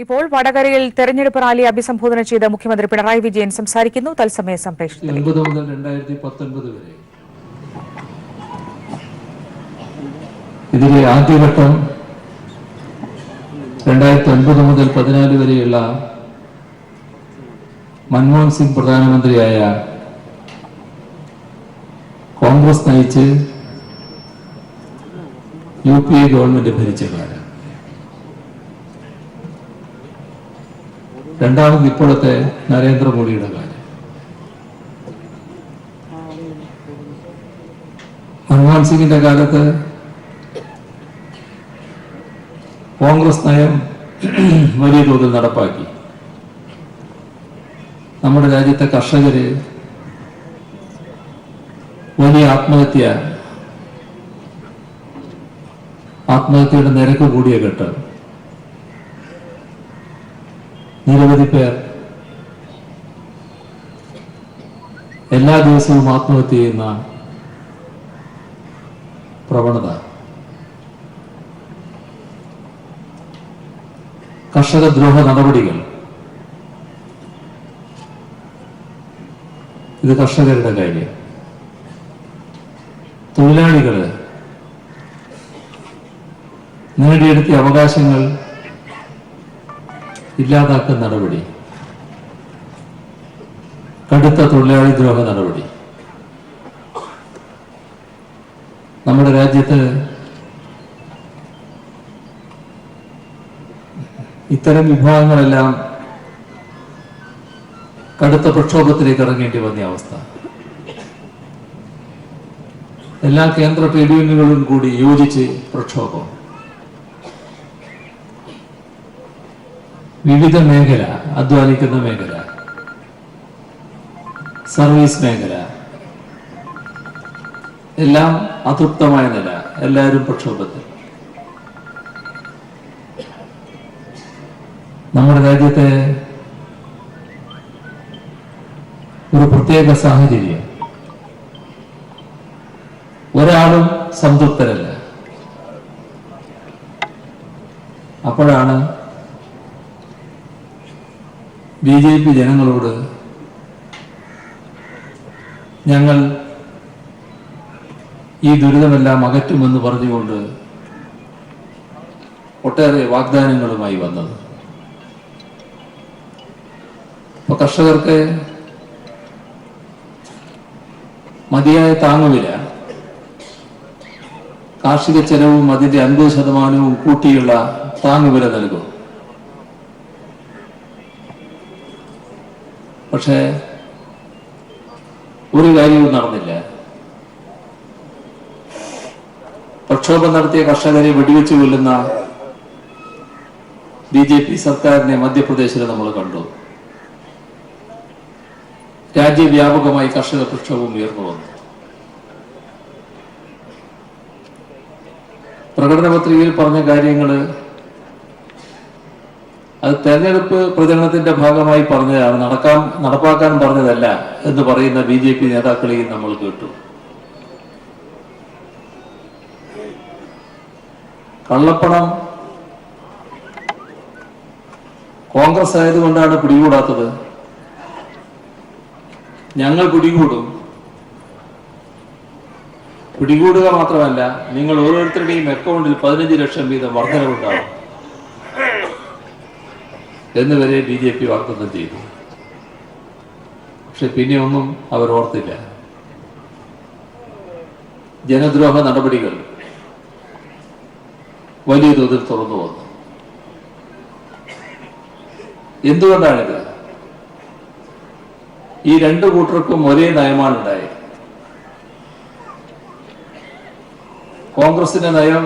ഇപ്പോൾ വടകരയിൽ തെരഞ്ഞെടുപ്പ് റാലി അഭിസംബോധന ചെയ്ത മുഖ്യമന്ത്രി പിണറായി വിജയൻ സംസാരിക്കുന്നു. തത്സമയ സംപ്രേഷണത്തിൽ 19 മുതൽ 2019 വരെ ഇതിലെ ആദ്യഘട്ടം 2009 മുതൽ 14 വരെയുള്ള മൻമോഹൻ സിംഗ് പ്രധാനമന്ത്രിയായ കോൺഗ്രസ് നയിച്ച് UPA ഗവൺമെന്റ് ഭരിച്ച കാലം. രണ്ടാമത് ഇപ്പോഴത്തെ നരേന്ദ്രമോദിയുടെ കാലം. മൻമോഹൻ സിംഗിന്റെ കാലത്ത് കോൺഗ്രസ് നയം വലിയ തോതിൽ നടപ്പാക്കി. നമ്മുടെ രാജ്യത്തെ കർഷകര് വലിയ ആത്മഹത്യയുടെ നിരക്ക് കൂടിയ ഘട്ടം. നിരവധി പേർ എല്ലാ ദിവസവും ആത്മഹത്യ ചെയ്യുന്ന പ്രവണത. കർഷകദ്രോഹ നടപടികൾ. ഇത് കർഷകരുടെ കാര്യം. തൊഴിലാളികള് നേടിയെടുത്ത അവകാശങ്ങൾ ഇല്ലാതാക്കുന്ന നടപടി. കടുത്ത തൊഴിലാളി ദ്രോഹ നടപടി. നമ്മുടെ രാജ്യത്ത് ഇത്തരം വിഭാഗങ്ങളെല്ലാം കടുത്ത പ്രക്ഷോഭത്തിലേക്ക് ഇറങ്ങേണ്ടി വന്ന അവസ്ഥ. എല്ലാ കേന്ദ്ര ട്രേഡ് യൂണിയനുകളും കൂടി യോജിച്ച് പ്രക്ഷോഭം. വിവിധ മേഖല, അധ്വാനിക്കുന്ന മേഖല, സർവീസ് മേഖല, എല്ലാം അതൃപ്തമായ നില. എല്ലാവരും പ്രക്ഷോഭത്തിൽ. നമ്മുടെ രാജ്യത്തെ ഒരു പ്രത്യേക സാഹചര്യം. ഒരാളും സംതൃപ്തരല്ല. അപ്പോഴാണ് BJP ജനങ്ങളോട് ഞങ്ങൾ ഈ ദുരിതമെല്ലാം അകറ്റുമെന്ന് പറഞ്ഞുകൊണ്ട് ഒട്ടേറെ വാഗ്ദാനങ്ങളുമായി വന്നത്. ഇപ്പൊ കർഷകർക്ക് മതിയായ താങ്ങുവില, കാർഷിക ചെലവും അതിന്റെ 50% കൂട്ടിയുള്ള താങ്ങുവില നൽകും. പക്ഷേ ഒരു കാര്യവും നടന്നില്ല. പ്രക്ഷോഭം നടത്തിയ കർഷകരെ വെടിവെച്ച് കൊല്ലുന്ന BJP സർക്കാരിനെ മധ്യപ്രദേശിൽ നമ്മൾ കണ്ടു. രാജ്യവ്യാപകമായി കർഷക പ്രക്ഷോഭം ഉയർന്നു വന്നു. പ്രകടന പത്രികയിൽ പറഞ്ഞ കാര്യങ്ങള് അത് തെരഞ്ഞെടുപ്പ് പ്രചരണത്തിന്റെ ഭാഗമായി പറഞ്ഞതാണ്, നടപ്പാക്കാൻ പറഞ്ഞതല്ല എന്ന് പറയുന്ന BJP നേതാക്കളെയും നമ്മൾ കേട്ടു. കള്ളപ്പണം കോൺഗ്രസ് ആയതുകൊണ്ടാണ് പിടികൂടാത്തത്. ഞങ്ങൾ പിടികൂടുക മാത്രമല്ല, നിങ്ങൾ ഓരോരുത്തരുടെയും അക്കൗണ്ടിൽ 15 ലക്ഷം വീതം വർധനവുണ്ടാവും എന്നുവരെ BJP വാഗ്ദാനം ചെയ്തു. പക്ഷെ പിന്നെ ഒന്നും അവർ ഓർത്തില്ല. ജനദ്രോഹ നടപടികൾ വലിയ തോതിൽ തുറന്നു വന്നു. എന്തുകൊണ്ടാണിത്? ഈ രണ്ടു കൂട്ടർക്കും ഒരേ നയമാണ് ഉണ്ടായത്. കോൺഗ്രസിന്റെ നയം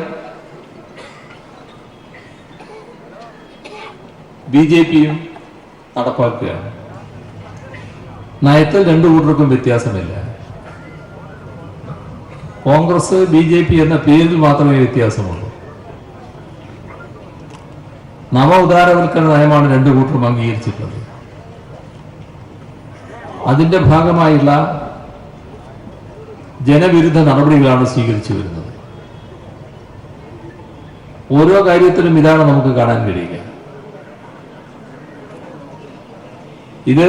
BJPയും നടപ്പാക്കുകയാണ്. നയത്തിൽ രണ്ടു കൂട്ടർക്കും വ്യത്യാസമില്ല. കോൺഗ്രസ് BJP എന്ന പേരിൽ മാത്രമേ വ്യത്യാസമുള്ളൂ. നവ ഉദാരവൽക്കരണ നയമാണ് രണ്ടു കൂട്ടരും അംഗീകരിച്ചിട്ടുള്ളത്. അതിന്റെ ഭാഗമായുള്ള ജനവിരുദ്ധ നടപടികളാണ് സ്വീകരിച്ചു വരുന്നത്. ഓരോ കാര്യത്തിലും ഇതാണ് നമുക്ക് കാണാൻ കഴിയുക. ഇത്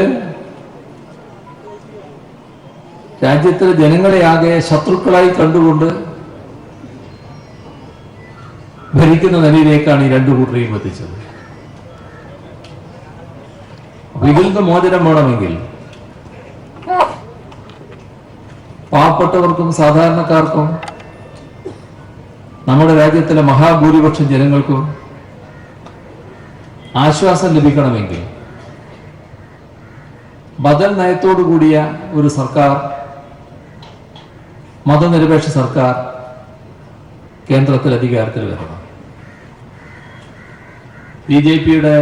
രാജ്യത്തിലെ ജനങ്ങളെ ആകെ ശത്രുക്കളായി കണ്ടുകൊണ്ട് ഭരിക്കുന്ന നിലയിലേക്കാണ് ഈ രണ്ടു കൂട്ടരെയും എത്തിച്ചത്. ഇതിൽ നിന്ന് മോചനം വേണമെങ്കിൽ പാവപ്പെട്ടവർക്കും സാധാരണക്കാർക്കും നമ്മുടെ രാജ്യത്തിലെ മഹാഭൂരിപക്ഷം ജനങ്ങൾക്കും ആശ്വാസം ലഭിക്കണമെങ്കിൽ ബദൽ നയത്തോടു കൂടിയ ഒരു സർക്കാർ, മതനിരപേക്ഷ സർക്കാർ കേന്ദ്രത്തിൽ അധികാരത്തിൽ വരണം. BJPയുടെ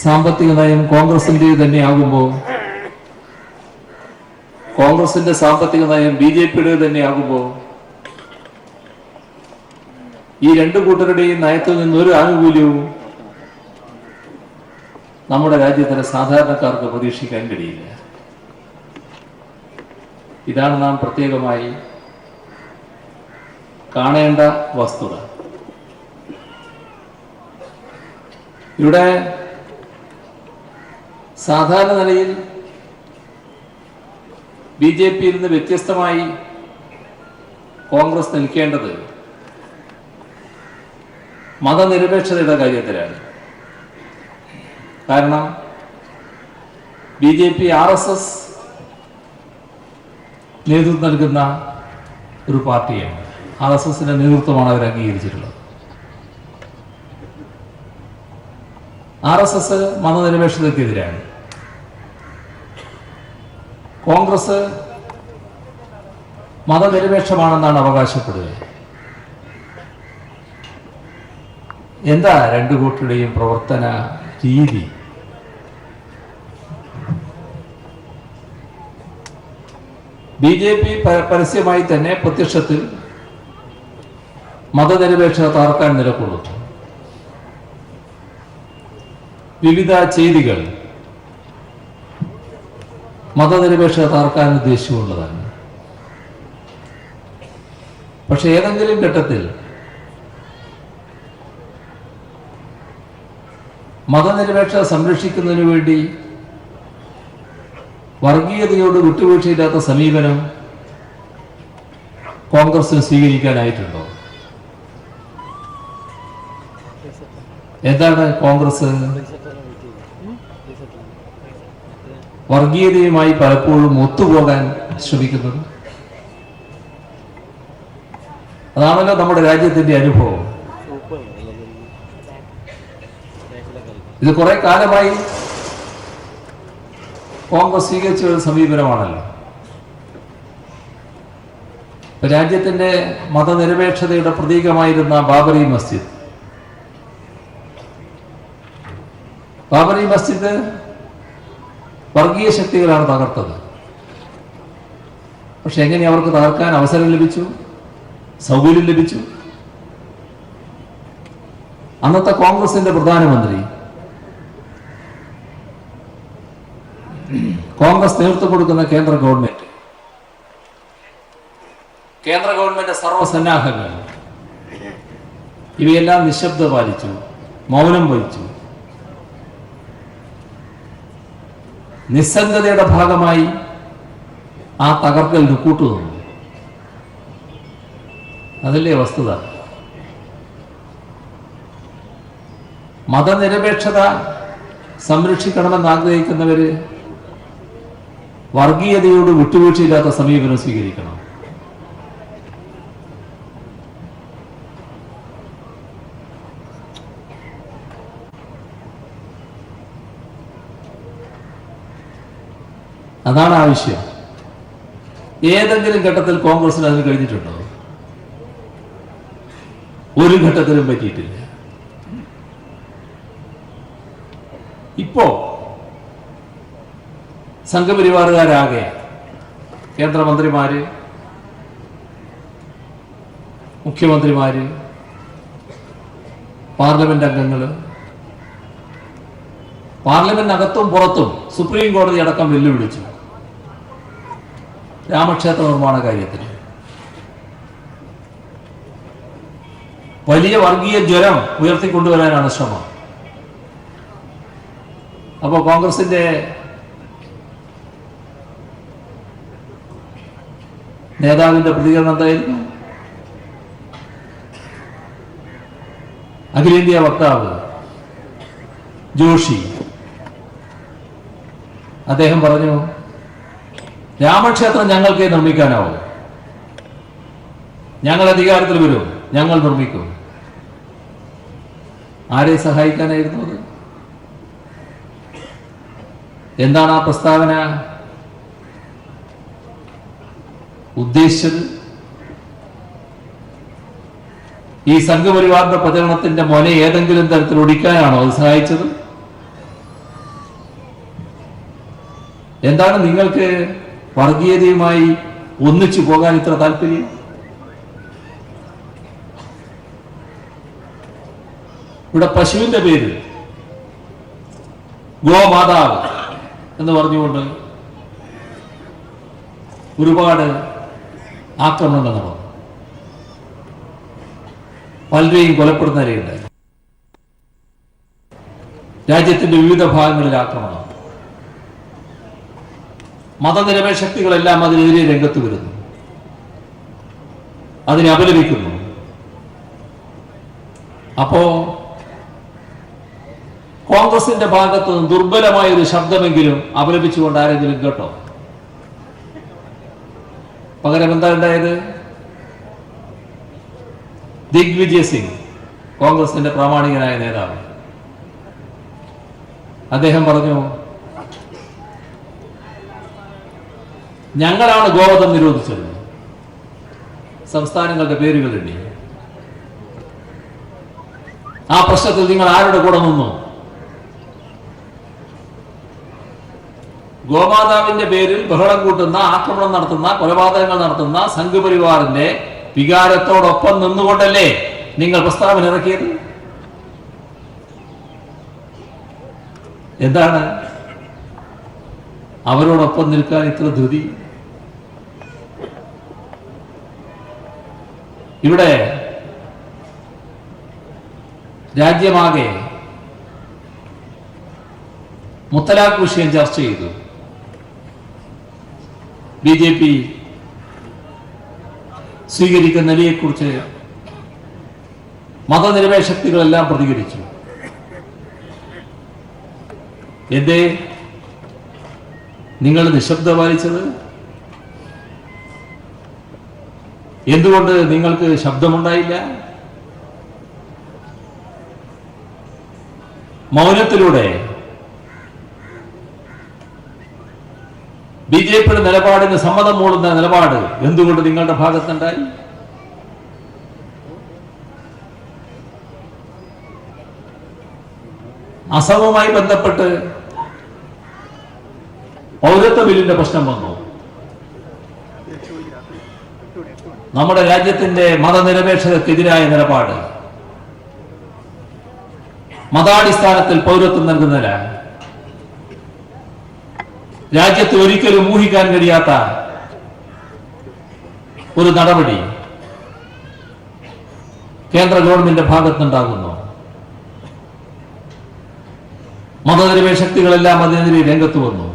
സാമ്പത്തിക നയം കോൺഗ്രസിന്റെ തന്നെയാകുമ്പോൾ, കോൺഗ്രസിന്റെ സാമ്പത്തിക നയം BJPയുടെ തന്നെയാകുമ്പോൾ ഈ രണ്ടു കൂട്ടരുടെയും നയത്തിൽ നിന്നൊരു ആനുകൂല്യവും നമ്മുടെ രാജ്യത്തിലെ സാധാരണക്കാർക്ക് പ്രതീക്ഷിക്കാൻ കഴിയില്ല. ഇതാണ് നാം പ്രത്യേകമായി കാണേണ്ട വസ്തുത. ഇവിടെ സാധാരണ നിലയിൽ BJPയിൽ നിന്ന് വ്യത്യസ്തമായി കോൺഗ്രസ് നിൽക്കേണ്ടത് മതനിരപേക്ഷതയുടെ കാര്യത്തിലാണ്. കാരണം BJP RSS നേതൃത്വം നൽകുന്ന ഒരു പാർട്ടിയാണ്. RSSന്റെ നേതൃത്വമാണ് അവർ അംഗീകരിച്ചിട്ടുള്ളത്. RSS മതനിരപേക്ഷതയ്ക്കെതിരാണ്. കോൺഗ്രസ് മതനിരപേക്ഷമാണെന്നാണ് അവകാശപ്പെടുക. എന്താ രണ്ടു കൂട്ടരുടെയും പ്രവർത്തന രീതി? BJP പരസ്യമായി തന്നെ പ്രത്യക്ഷത്തിൽ മതനിരപേക്ഷത തകർക്കാൻ നിലകൊള്ളുന്നു. വിവിധ ചെയ്തികൾ മതനിരപേക്ഷത തകർക്കാൻ ഉദ്ദേശിച്ചുള്ളതാണ്. പക്ഷെ ഏതെങ്കിലും ഘട്ടത്തിൽ മതനിരപേക്ഷത സംരക്ഷിക്കുന്നതിന് വേണ്ടി വർഗീയതയോട് വിട്ടുവീഴ്ചയില്ലാത്ത സമീപനം കോൺഗ്രസിന് സ്വീകരിക്കാനായിട്ടുണ്ടോ? എന്താണ് കോൺഗ്രസ് വർഗീയതയുമായി പലപ്പോഴും ഒത്തുപോകാൻ ശ്രമിക്കുന്നത്? അതാണല്ലോ നമ്മുടെ രാജ്യത്തിന്റെ അനുഭവം. ഇത് കുറെ കാലമായി കോൺഗ്രസ് സ്വീകരിച്ച ഒരു സമീപനമാണല്ലോ. രാജ്യത്തിന്റെ മതനിരപേക്ഷതയുടെ പ്രതീകമായിരുന്ന ബാബറി മസ്ജിദ് വർഗീയ ശക്തികളാണ് തകർത്തത്. പക്ഷെ എങ്ങനെ അവർക്ക് തകർക്കാൻ അവസരം ലഭിച്ചു, സൗകര്യം ലഭിച്ചു? അന്നത്തെ കോൺഗ്രസിന്റെ പ്രധാനമന്ത്രി, കോൺഗ്രസ് നേതൃത്വം കൊടുക്കുന്ന കേന്ദ്ര ഗവൺമെന്റ് സർവ്വസന്നാഹങ്ങൾ ഇവയെല്ലാം നിശബ്ദത പാലിച്ചു, മൗനം വഹിച്ചു. നിസ്സംഗതയുടെ ഭാഗമായി ആ തകർക്കലിന് കൂട്ടുനിന്നു. അതല്ലേ വസ്തുത. മതനിരപേക്ഷത സംരക്ഷിക്കണമെന്ന് ആഗ്രഹിക്കുന്നവര് വർഗീയതയോട് വിട്ടുവീഴ്ചയില്ലാത്ത സമീപനം സ്വീകരിക്കണം. അതാണ് ആവശ്യം. ഏതെങ്കിലും ഘട്ടത്തിൽ കോൺഗ്രസിന് അതിന് കഴിഞ്ഞിട്ടുണ്ടോ? ഒരു ഘട്ടത്തിലും പറ്റിയിട്ടില്ല. ഇപ്പോ സംഘപരിവാറുകാരാകെ കേന്ദ്രമന്ത്രിമാര്, മുഖ്യമന്ത്രിമാര്, പാർലമെന്റ് അംഗങ്ങള്, പാർലമെന്റിനകത്തും പുറത്തും സുപ്രീം കോടതി അടക്കം വെല്ലുവിളിച്ചു രാമക്ഷേത്ര നിർമ്മാണ കാര്യത്തിൽ. വലിയ വർഗീയ ജ്വരം ഉയർത്തിക്കൊണ്ടുവരാനാണ് ശ്രമം. അപ്പോ കോൺഗ്രസിന്റെ നേതാവിന്റെ പ്രതികരണം എന്തായിരുന്നു? അഖിലേന്ത്യാ വക്താവ് ജോഷി അദ്ദേഹം പറഞ്ഞു, രാമക്ഷേത്രം ഞങ്ങൾക്കേ നിർമ്മിക്കാനാവും, ഞങ്ങൾ അധികാരത്തിൽ വരും, ഞങ്ങൾ നിർമ്മിക്കും. ആരെ സഹായിക്കാനായിരുന്നു അത്? എന്താണ് ആ പ്രസ്താവന ഉദ്ദേശിച്ചത്? ഈ സംഘപരിവാറിന്റെ പ്രചരണത്തിന്റെ മൊന ഏതെങ്കിലും തരത്തിൽ ഒടിക്കാനാണോ അത് സഹായിച്ചത്? എന്താണ് നിങ്ങൾക്ക് വർഗീയതയുമായി ഒന്നിച്ചു പോകാൻ ഇത്ര താല്പര്യം? ഇവിടെ പശുവിന്റെ പേര് ഗോമാതാവ് എന്ന് പറഞ്ഞുകൊണ്ട് ഒരുപാട് ആക്രമണങ്ങൾ നടന്നു, പലരെയും കൊലപ്പെടുന്നവരെയുണ്ടായി. രാജ്യത്തിന്റെ വിവിധ ഭാഗങ്ങളിൽ ആക്രമണം. മതനിരപേക്ഷ ശക്തികളെല്ലാം അതിനെതിരെ രംഗത്ത് വരുന്നു, അതിനെ അപലപിക്കുന്നു. അപ്പോ കോൺഗ്രസിന്റെ ഭാഗത്ത് നിന്ന് ദുർബലമായ ഒരു ശബ്ദമെങ്കിലും അപലപിച്ചുകൊണ്ട് ആരെങ്കിലും കേട്ടോ? പകരം എന്താ ഉണ്ടായത്? ദിഗ്വിജയ് സിംഗ്, കോൺഗ്രസിന്റെ പ്രാമാണികനായ നേതാവ്, അദ്ദേഹം പറഞ്ഞു, ഞങ്ങളാണ് ഗോവധം നിരോധിച്ചത്, സംസ്ഥാനങ്ങളുടെ പേരുകൾ എണ്ണി. ആ പ്രശ്നത്തിൽ നിങ്ങൾ ആരുടെ കൂടെ നിന്നു? ഗോമാതാവിന്റെ പേരിൽ ബഹളം കൂട്ടുന്ന, ആക്രമണം നടത്തുന്ന, കൊലപാതകങ്ങൾ നടത്തുന്ന സംഘപരിവാറിന്റെ വികാരത്തോടൊപ്പം നിന്നുകൊണ്ടല്ലേ നിങ്ങൾ പ്രസ്താവന ഇറക്കിയത്? എന്താണ് അവരോടൊപ്പം നിൽക്കാൻ ഇത്ര ധൃതി? ഇവിടെ രാജ്യമാകെ മുത്തലാഖ് വിഷയം ചർച്ച ചെയ്തു. BJP സ്വീകരിക്കുന്ന നിലയെക്കുറിച്ച് മതനിരപേക്ഷ ശക്തികളെല്ലാം പ്രതികരിച്ചു. എന്തേ നിങ്ങൾ നിശബ്ദത പാലിച്ചത്? എന്തുകൊണ്ട് നിങ്ങൾക്ക് ശബ്ദമുണ്ടായില്ല? മൗനത്തിലൂടെ BJPയുടെ നിലപാടിന് സമ്മതം മൂടുന്ന നിലപാട് എന്തുകൊണ്ട് നിങ്ങളുടെ ഭാഗത്തുണ്ടായി? അസമുമായി ബന്ധപ്പെട്ട് പൗരത്വ ബില്ലിന്റെ പ്രശ്നം വന്നു. നമ്മുടെ രാജ്യത്തിന്റെ മതനിരപേക്ഷതയ്ക്കെതിരായ നിലപാട്, മതാടിസ്ഥാനത്തിൽ പൗരത്വം നൽകുന്നതിന് രാജ്യത്ത് ഒരിക്കലും ഊഹിക്കാൻ കഴിയാത്ത ഒരു നടപടി കേന്ദ്ര ഗവൺമെന്റിന്റെ ഭാഗത്തുനിന്നുണ്ടാകുന്നു. മതനിരപേക്ഷ ശക്തികളെല്ലാം അതിനെതിരെ രംഗത്ത് വന്നു.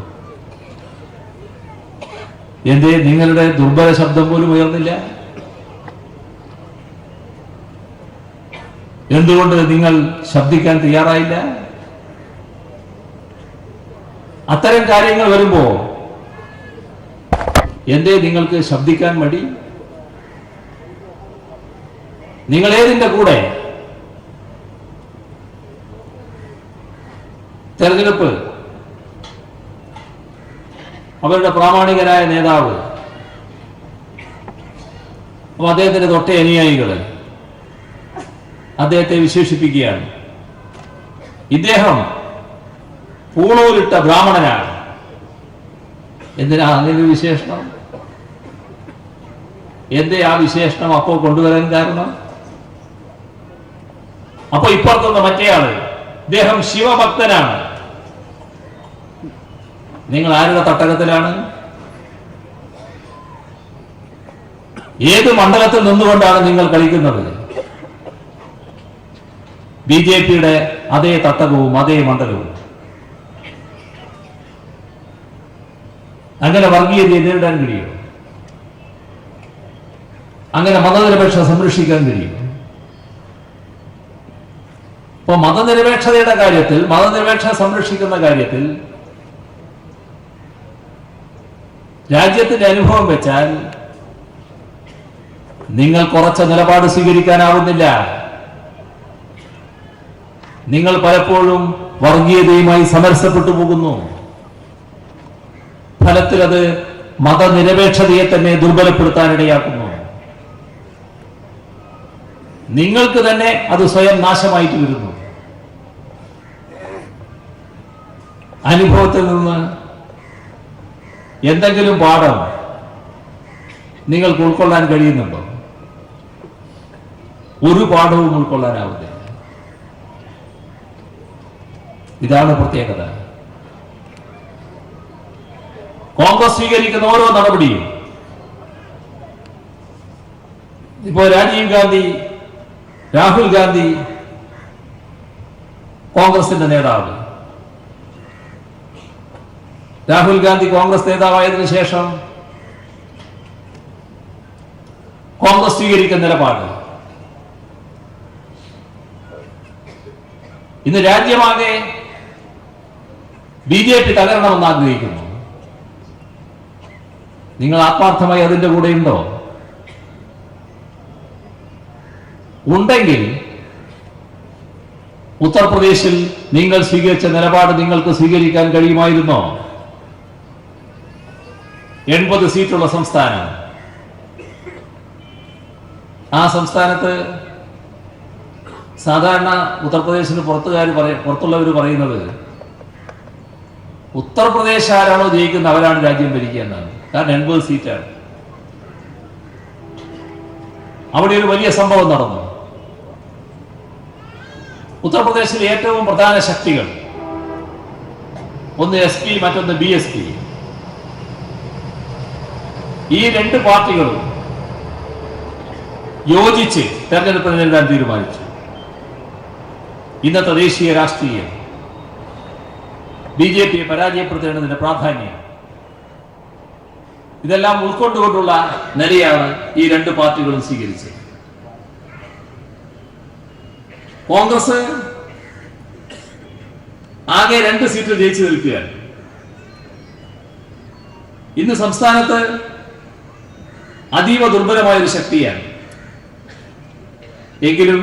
എന്തേ നിങ്ങളുടെ ദുർബല ശബ്ദം പോലും ഉയർന്നില്ല? എന്തുകൊണ്ട് നിങ്ങൾ ശബ്ദിക്കാൻ തയ്യാറായില്ല? അത്തരം കാര്യങ്ങൾ വരുമ്പോ എന്തേ നിങ്ങൾക്ക് ശബ്ദിക്കാൻ മടി? നിങ്ങൾ ഏതിന്റെ കൂടെ? തെരഞ്ഞെടുപ്പ് അവരുടെ പ്രാമാണികനായ നേതാവ്, അപ്പൊ അദ്ദേഹത്തിന്റെ തൊട്ട അനുയായികള് അദ്ദേഹത്തെ വിശേഷിപ്പിക്കുകയാണ്, ഇദ്ദേഹം പൂണൂലിട്ട ബ്രാഹ്മണനാണ്. എന്തിനാ അങ്ങനെ ഒരു വിശേഷണം? എന്തേ ആ വിശേഷണം അപ്പോ കൊണ്ടുവരാൻ കാരണം? അപ്പൊ ഇപ്പുറത്തുനിന്ന് മറ്റേയാള്, ഇദ്ദേഹം ശിവഭക്തനാണ്. നിങ്ങൾ ആരുടെ തട്ടകത്തിലാണ്? ഏത് മണ്ഡലത്തിൽ നിന്നുകൊണ്ടാണ് നിങ്ങൾ കളിക്കുന്നത്? BJPയുടെ അതേ തട്ടകവും അതേ മണ്ഡലവും. അങ്ങനെ വർഗീയതയെ നേരിടാൻ കഴിയും? അങ്ങനെ മതനിരപേക്ഷത സംരക്ഷിക്കാൻ കഴിയും? ഇപ്പൊ മതനിരപേക്ഷതയുടെ കാര്യത്തിൽ, മതനിരപേക്ഷത സംരക്ഷിക്കുന്ന കാര്യത്തിൽ രാജ്യത്തിന്റെ അനുഭവം വെച്ചാൽ നിങ്ങൾ കുറച്ച നിലപാട് സ്വീകരിക്കാനാവുന്നില്ല. നിങ്ങൾ പലപ്പോഴും വർഗീയതയുമായി സമരസപ്പെട്ടു പോകുന്നു. ഫലത്തിൽ അത് മതനിരപേക്ഷതയെ തന്നെ ദുർബലപ്പെടുത്താനിടയാക്കുന്നു. നിങ്ങൾക്ക് തന്നെ അത് സ്വയം നാശമായിട്ട് വരുന്നു. അനുഭവത്തിൽ നിന്ന് എന്തെങ്കിലും പാഠം നിങ്ങൾക്ക് ഉൾക്കൊള്ളാൻ കഴിയുന്നുണ്ടോ? ഒരു പാഠവും ഉൾക്കൊള്ളാനാവുന്നില്ല. ഇതാണ് പ്രത്യേകത. കോൺഗ്രസ് സ്വീകരിക്കുന്ന ഓരോ നടപടിയും, ഇപ്പോ രാജീവ് ഗാന്ധി, രാഹുൽ ഗാന്ധി കോൺഗ്രസിന്റെ നേതാവ്, രാഹുൽ ഗാന്ധി കോൺഗ്രസ് നേതാവായതിനു ശേഷം കോൺഗ്രസ് സ്വീകരിക്കുന്ന നിലപാട്, ഇന്ന് രാജ്യമാകെ BJP തകരണമെന്ന് ആഗ്രഹിക്കുന്നു. നിങ്ങൾ ആത്മാർത്ഥമായി അതിന്റെ കൂടെയുണ്ടോ? ഉണ്ടെങ്കിൽ ഉത്തർപ്രദേശിൽ നിങ്ങൾ സ്വീകരിച്ച നിലപാട് നിങ്ങൾക്ക് സ്വീകരിക്കാൻ കഴിയുമായിരുന്നോ? 80 സീറ്റുള്ള സംസ്ഥാനം. ആ സംസ്ഥാനത്ത് സാധാരണ ഉത്തർപ്രദേശിന് പുറത്തുള്ളവർ പറയുന്നത് ഉത്തർപ്രദേശ് ആരാണോ ജയിക്കുന്നത് അവരാണ് രാജ്യം ഭരിക്കുക എന്നാണ്. കാരണം 80 സീറ്റാണ്. അവിടെ ഒരു വലിയ സംഭവം നടന്നു. ഉത്തർപ്രദേശിലെ ഏറ്റവും പ്രധാന ശക്തികൾ, ഒന്ന് SP, മറ്റൊന്ന് BSP, ഈ രണ്ട് പാർട്ടികളും യോജിച്ച് തെരഞ്ഞെടുപ്പ് നേരിടാൻ തീരുമാനിച്ചു. ഇന്നത്തെ ദേശീയ രാഷ്ട്രീയം BJPയെ പരാജയപ്പെടുത്തേണ്ടതിന്റെ പ്രാധാന്യം, ഇതെല്ലാം ഉൾക്കൊണ്ടുകൊണ്ടുള്ള നിലയാണ് ഈ രണ്ട് പാർട്ടികളും സ്വീകരിച്ചത്. കോൺഗ്രസ് ആകെ 2 സീറ്റിൽ ജയിച്ചു നിൽക്കുകയാണ്. ഇന്ന് സംസ്ഥാനത്ത് അതീവ ദുർബലമായ ഒരു ശക്തിയാണ്. എങ്കിലും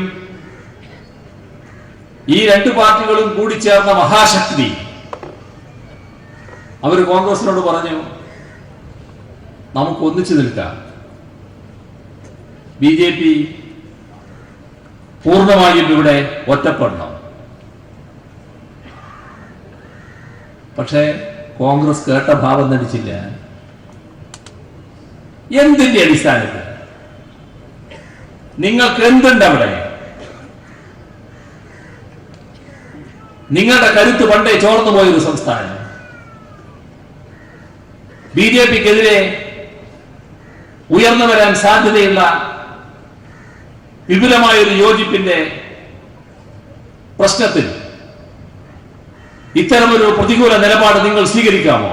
ഈ രണ്ട് പാർട്ടികളും കൂടി ചേർന്ന മഹാശക്തി അവർ കോൺഗ്രസിനോട് പറഞ്ഞു, നമുക്ക് ഒന്നിച്ചു നിൽക്കാം. BJP പൂർണ്ണമായും ഇവിടെ ഒറ്റപ്പെടണം. പക്ഷേ കോൺഗ്രസ് കേട്ട ഭാവം നടിച്ചില്ല. എന്തിന്റെ അടിസ്ഥാനത്തിൽ? നിങ്ങൾക്ക് എന്തുണ്ട് അവിടെ? നിങ്ങളുടെ കരുത്ത് പണ്ടേ ചോർന്നു പോയൊരു സംസ്ഥാനം. BJPക്കെതിരെ ഉയർന്നു വരാൻ സാധ്യതയുള്ള വിപുലമായൊരു യോജിപ്പിന്റെ പ്രശ്നത്തിൽ ഇത്തരമൊരു പ്രതികൂല നിലപാട് നിങ്ങൾ സ്വീകരിക്കാമോ?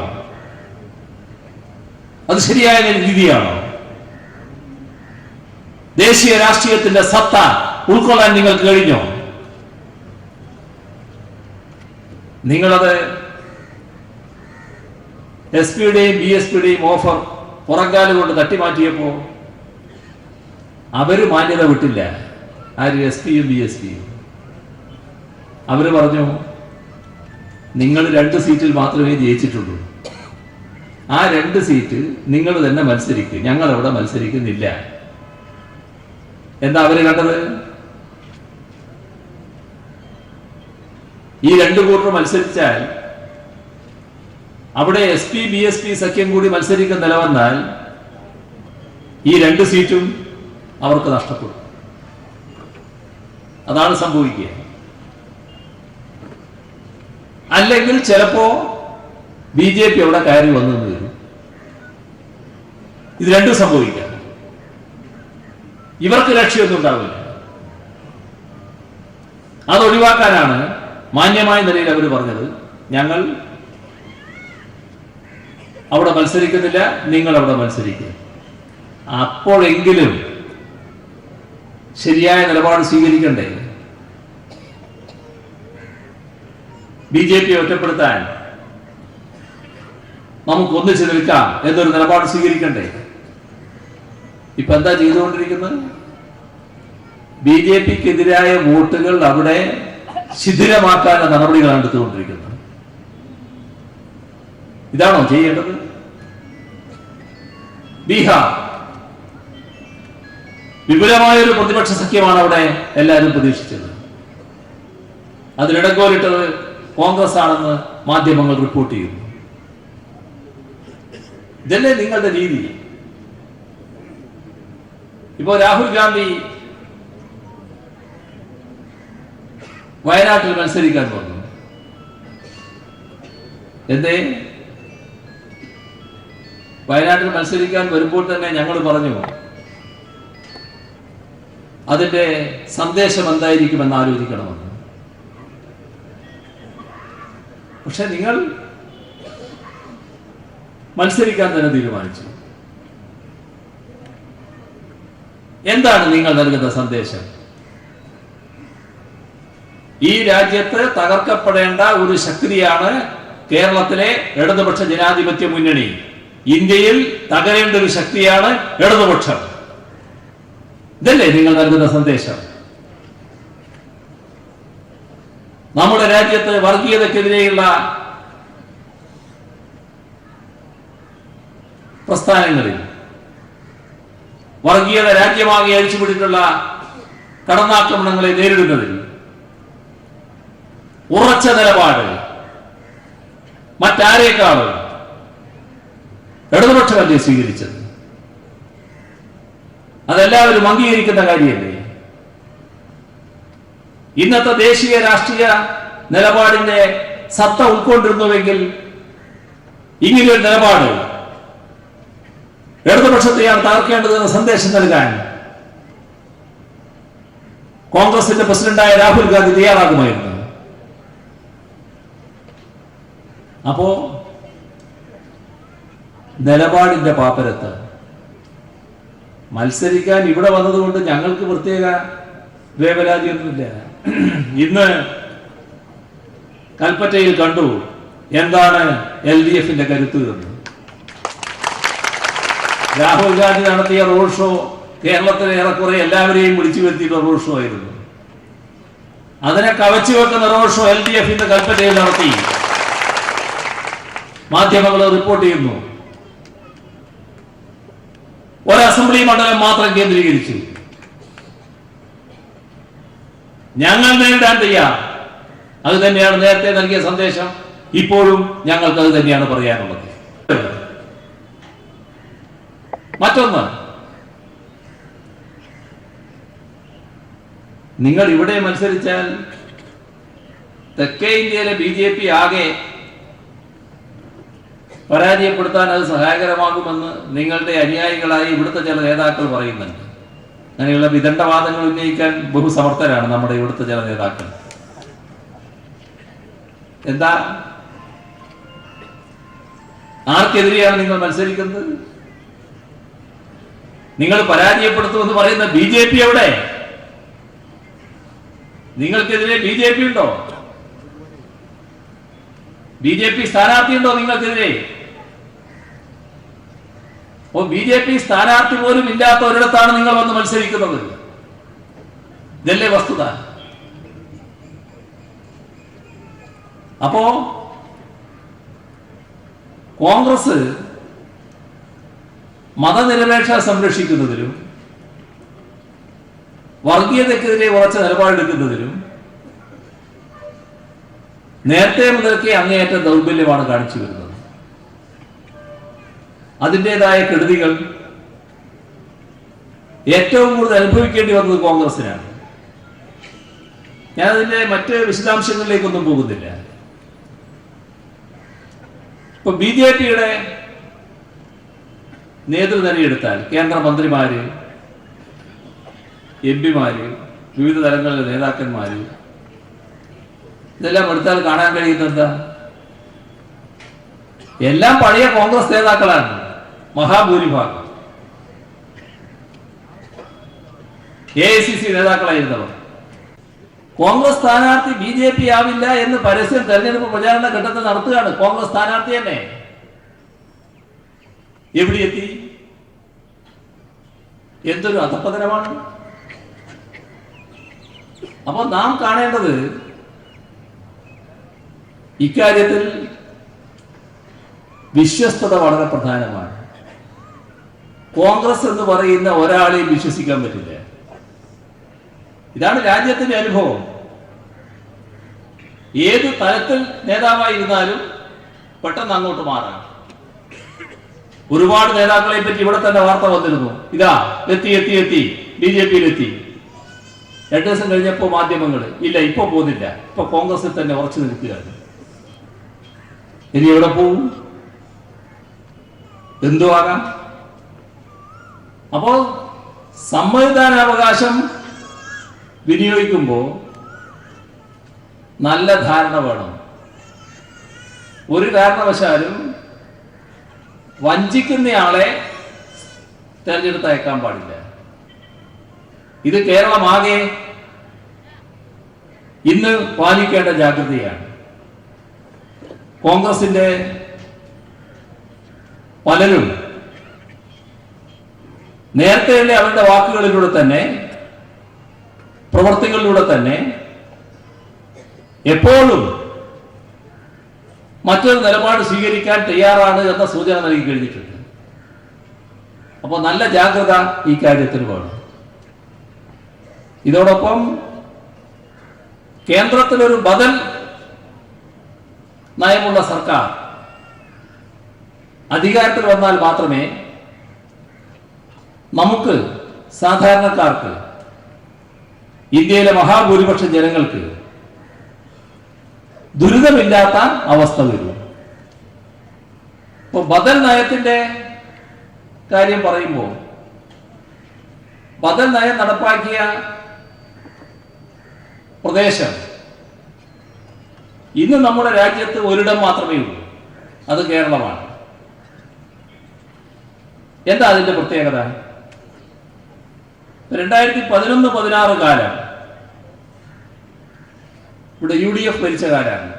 അത് ശരിയായ രീതിയാണോ? ദേശീയ രാഷ്ട്രീയത്തിന്റെ സത്ത ഉൾക്കൊള്ളാൻ നിങ്ങൾക്ക് കഴിഞ്ഞോ? നിങ്ങളത് SP-യുടെയും BSP-യുടെയും ഓഫർ പുറങ്കാല് കൊണ്ട് തട്ടിമാറ്റിയപ്പോ അവര് മാന്യത വിട്ടില്ല. ആര്? SP-യും BSP-യും. അവര് പറഞ്ഞു, നിങ്ങൾ 2 സീറ്റിൽ മാത്രമേ ജയിച്ചിട്ടുള്ളൂ. ആ 2 സീറ്റ് നിങ്ങൾ തന്നെ മത്സരിക്കും, ഞങ്ങൾ അവിടെ മത്സരിക്കുന്നില്ല. എന്താ അവര് കണ്ടത്? ഈ 2 കൂട്ടർ മത്സരിച്ചാൽ അവിടെ SP-BSP സഖ്യം കൂടി മത്സരിക്കുന്ന നിലവന്നാൽ ഈ 2 സീറ്റും അവർക്ക് നഷ്ടപ്പെടും. അതാണ് സംഭവിക്കുക. അല്ലെങ്കിൽ ചിലപ്പോ BJP അവിടെ കയറി വന്നു വരും. ഇത് രണ്ടും സംഭവിക്കാം. ഇവർക്ക് ലക്ഷ്യമൊന്നും ഉണ്ടാവില്ല. അതൊഴിവാക്കാനാണ് മാന്യമായ നിലയിൽ അവർ പറഞ്ഞത്, ഞങ്ങൾ അവിടെ മത്സരിക്കുന്നില്ല, നിങ്ങൾ അവിടെ മത്സരിക്കുക. അപ്പോഴെങ്കിലും ശരിയായ നിലപാട് സ്വീകരിക്കണ്ടേ? BJP ഒറ്റപ്പെടുത്താൻ നമുക്ക് ഒന്നിച്ചു നിൽക്കാം എന്നൊരു നിലപാട് സ്വീകരിക്കണ്ടേ? ഇപ്പൊ എന്താ ചെയ്തുകൊണ്ടിരിക്കുന്നത്? BJPക്കെതിരായ വോട്ടുകൾ അവിടെ ശിഥിലമാക്കാനുള്ള നടപടികളാണ് എടുത്തുകൊണ്ടിരിക്കുന്നത്. ഇതാണോ ചെയ്യേണ്ടത്? ബീഹാർ വിപുലമായൊരു പ്രതിപക്ഷ സഖ്യമാണ് അവിടെ എല്ലാവരും പ്രതീക്ഷിച്ചത്. അതിലിടങ്കോലിട്ടത് കോൺഗ്രസ് ആണെന്ന് മാധ്യമങ്ങൾ റിപ്പോർട്ട് ചെയ്യുന്നു. ഇതല്ലേ നിങ്ങളുടെ രീതി? ഇപ്പോ രാഹുൽ ഗാന്ധി വയനാട്ടിൽ മത്സരിക്കാൻ വന്നു. എന്തേ? വയനാട്ടിൽ മത്സരിക്കാൻ വരുമ്പോൾ തന്നെ ഞങ്ങൾ പറഞ്ഞു അതിന്റെ സന്ദേശം എന്തായിരിക്കുമെന്ന് ആലോചിക്കണമെന്ന്. പക്ഷെ നിങ്ങൾ മത്സരിക്കാൻ തന്നെ തീരുമാനിച്ചു. എന്താണ് നിങ്ങൾ നൽകുന്ന സന്ദേശം? ഈ രാജ്യത്ത് തകർക്കപ്പെടേണ്ട ഒരു ശക്തിയാണ് കേരളത്തിലെ ഇടതുപക്ഷ ജനാധിപത്യ മുന്നണി. ഇന്ത്യയിൽ തകരേണ്ട ഒരു ശക്തിയാണ് ഇടതുപക്ഷം. ഇതല്ലേ നിങ്ങൾ നൽകുന്ന സന്ദേശം? നമ്മുടെ രാജ്യത്ത് വർഗീയതക്കെതിരെയുള്ള പ്രസ്ഥാനങ്ങളിൽ വർഗീയത രാജ്യമാകെ അഴിച്ചുപിടിച്ചുള്ള കടന്നാക്രമണങ്ങളെ നേരിടുന്നതിൽ ഉറച്ച നിലപാട് മറ്റാരേക്കാളും ഇടതുപക്ഷമല്ലേ സ്വീകരിച്ചത്? അതെല്ലാവരും അംഗീകരിക്കുന്ന കാര്യമല്ലേ? ഇന്നത്തെ ദേശീയ രാഷ്ട്രീയ നിലപാടിന്റെ സത്ത ഉൾക്കൊണ്ടിരുന്നുവെങ്കിൽ ഇങ്ങനെയൊരു നിലപാട് ഇടതുപക്ഷത്തെയാണ് തകർക്കേണ്ടതെന്ന് സന്ദേശം നൽകാൻ കോൺഗ്രസിന്റെ പ്രസിഡന്റായ രാഹുൽ ഗാന്ധി തയ്യാറാകുമായിരുന്നു. അപ്പോ നിലപാടിന്റെ പാപ്പരത്ത് മത്സരിക്കാൻ ഇവിടെ വന്നതുകൊണ്ട് ഞങ്ങൾക്ക് പ്രത്യേക വേവലാതിയൊന്നുമില്ല. ഇന്ന് കൽപ്പറ്റയിൽ കണ്ടു എന്താണ് LDFന്റെ കരുത്ത് എന്ന്. രാഹുൽ ഗാന്ധി നടത്തിയ റോഡ് ഷോ കേരളത്തിലെ ഏറെക്കുറെ എല്ലാവരെയും വിളിച്ചു വരുത്തിയിട്ടുള്ള റോഡ് ഷോ ആയിരുന്നു. അതിനെ കവച്ചു വെക്കുന്ന റോഡ് ഷോ LDF ഇന്ന് കൽപ്പറ്റയിൽ നടത്തി. മാധ്യമങ്ങൾ റിപ്പോർട്ട് ചെയ്യുന്നു. ഒരു അസംബ്ലി മണ്ഡലം മാത്രം കേന്ദ്രീകരിച്ചു. ഞങ്ങൾ നേരിടാൻ തയ്യാർ. അത് തന്നെയാണ് നേരത്തെ നൽകിയ സന്ദേശം. ഇപ്പോഴും ഞങ്ങൾക്ക് അത് തന്നെയാണ് പറയാനുള്ളത്. മറ്റൊന്ന്, നിങ്ങൾ ഇവിടെ മത്സരിച്ചാൽ തെക്കേ ഇന്ത്യയിലെ BJP ആകെ പരാജയപ്പെടുത്താൻ അത് സഹായകരമാകുമെന്ന് നിങ്ങളുടെ അനുയായികളായി ഇവിടുത്തെ ചില നേതാക്കൾ പറയുന്നുണ്ട്. അങ്ങനെയുള്ള വിദണ്ഡവാദങ്ങൾ ഉന്നയിക്കാൻ ബഹുസമർത്ഥരാണ് നമ്മുടെ ഇവിടുത്തെ ചില നേതാക്കൾ. എന്താ, ആർക്കെതിരെയാണ് നിങ്ങൾ മത്സരിക്കുന്നത്? നിങ്ങൾ പരാജയപ്പെടുത്തുമെന്ന് പറയുന്ന BJP എവിടെ? നിങ്ങൾക്കെതിരെ BJP ഉണ്ടോ? BJP സ്ഥാനാർത്ഥിയുണ്ടോ നിങ്ങൾക്കെതിരെ? BJP സ്ഥാനാർത്ഥി പോലും ഇല്ലാത്ത ഒരിടത്താണ് നിങ്ങൾ വന്ന് മത്സരിക്കുന്നത്. ഇതല്ലേ വസ്തുത? അപ്പോ കോൺഗ്രസ് മതനിരപേക്ഷത സംരക്ഷിക്കുന്നതിലും വർഗീയതക്കെതിരെ ഉറച്ച നിലപാടെടുക്കുന്നതിലും നേരത്തെ മുതൽക്കേ അങ്ങേയറ്റ ദൗർബല്യമാണ് കാണിച്ചു വരുന്നത്. അതിൻ്റെതായ കെടുതികൾ ഏറ്റവും കൂടുതൽ അനുഭവിക്കേണ്ടി വന്നത് കോൺഗ്രസിനാണ്. ഞാനതിന്റെ മറ്റ് വിശദാംശങ്ങളിലേക്കൊന്നും പോകുന്നില്ല. ഇപ്പൊ BJPയുടെ നേതൃനിര എടുത്താൽ കേന്ദ്രമന്ത്രിമാര്, MP-മാര്, വിവിധ തലങ്ങളിലെ നേതാക്കന്മാര്, ഇതെല്ലാം എടുത്താൽ കാണാൻ കഴിയുന്നത് എന്താ? എല്ലാം പഴയ കോൺഗ്രസ് നേതാക്കളാണ് മഹാഭൂരിഭാഗം. AICC നേതാക്കളായിരുന്നവർ. കോൺഗ്രസ് സ്ഥാനാർത്ഥി BJP ആവില്ല എന്ന് പരസ്യം തെരഞ്ഞെടുപ്പ് പ്രചാരണ ഘട്ടത്തിൽ നടത്തുകയാണ്. കോൺഗ്രസ് സ്ഥാനാർത്ഥി തന്നെ എവിടെ എത്തി? എന്തൊരു അധപ്പതനമാണ്. അപ്പോൾ നാം കാണേണ്ടത് ഇക്കാര്യത്തിൽ വിശ്വസ്തത വളരെ പ്രധാനമാണ്. കോൺഗ്രസ് എന്ന് പറയുന്ന ഒരാളെയും വിശ്വസിക്കാൻ പറ്റില്ല. ഇതാണ് രാജ്യത്തിന്റെ അനുഭവം. ഏത് തലത്തിൽ നേതാവായിരുന്നാലും പെട്ടെന്ന് അങ്ങോട്ട് മാറാം. ഒരുപാട് നേതാക്കളെ പറ്റി ഇവിടെ തന്നെ വാർത്ത വന്നിരുന്നു. ഇതാ എത്തി BJP-യിലെത്തി. 2 ദിവസം കഴിഞ്ഞപ്പോ മാധ്യമങ്ങൾ ഇല്ല, ഇപ്പൊ പോകുന്നില്ല, ഇപ്പൊ കോൺഗ്രസിൽ തന്നെ ഉറച്ചു നിൽക്കുകയാണ്. ഇനി എവിടെ പോവും? എന്തു ആകാം? അപ്പോൾ സമ്മതിദാനാവകാശം വിനിയോഗിക്കുമ്പോൾ നല്ല ധാരണ വേണം. ഒരു കാരണവശാലും വഞ്ചിക്കുന്നയാളെ തെരഞ്ഞെടുത്ത് അയക്കാൻ പാടില്ല. ഇത് കേരളമാകെ ഇന്ന് പാലിക്കേണ്ട ജാഗ്രതയാണ്. കോൺഗ്രസിന്റെ പലരും നേരത്തെയുള്ള അവരുടെ വാക്കുകളിലൂടെ തന്നെ പ്രവർത്തികളിലൂടെ തന്നെ എപ്പോഴും മറ്റൊരു നിലപാട് സ്വീകരിക്കാൻ തയ്യാറാണ് എന്ന സൂചന നൽകി കഴിഞ്ഞിട്ടുണ്ട്. അപ്പോൾ നല്ല ജാഗ്രത ഈ കാര്യത്തിൽ വേണം. ഇതോടൊപ്പം കേന്ദ്രത്തിലൊരു ബദൽ നയമുള്ള സർക്കാർ അധികാരത്തിൽ വന്നാൽ മാത്രമേ നമുക്ക് സാധാരണക്കാർക്ക്, ഇന്ത്യയിലെ മഹാഭൂരിപക്ഷം ജനങ്ങൾക്ക് ദുരിതമില്ലാത്ത അവസ്ഥ വരും. ഇപ്പൊ ബദൽ നയത്തിന്റെ കാര്യം പറയുമ്പോൾ, ബദൽ നയം നടപ്പാക്കിയ പ്രദേശം ഇന്ന് നമ്മുടെ രാജ്യത്ത് ഒരിടം മാത്രമേ ഉള്ളൂ. അത് കേരളമാണ്. എന്താ അതിന്റെ പ്രത്യേകത? 2011-16 കാലം ഇവിടെ UDF ഭരിച്ച കാലാണ്.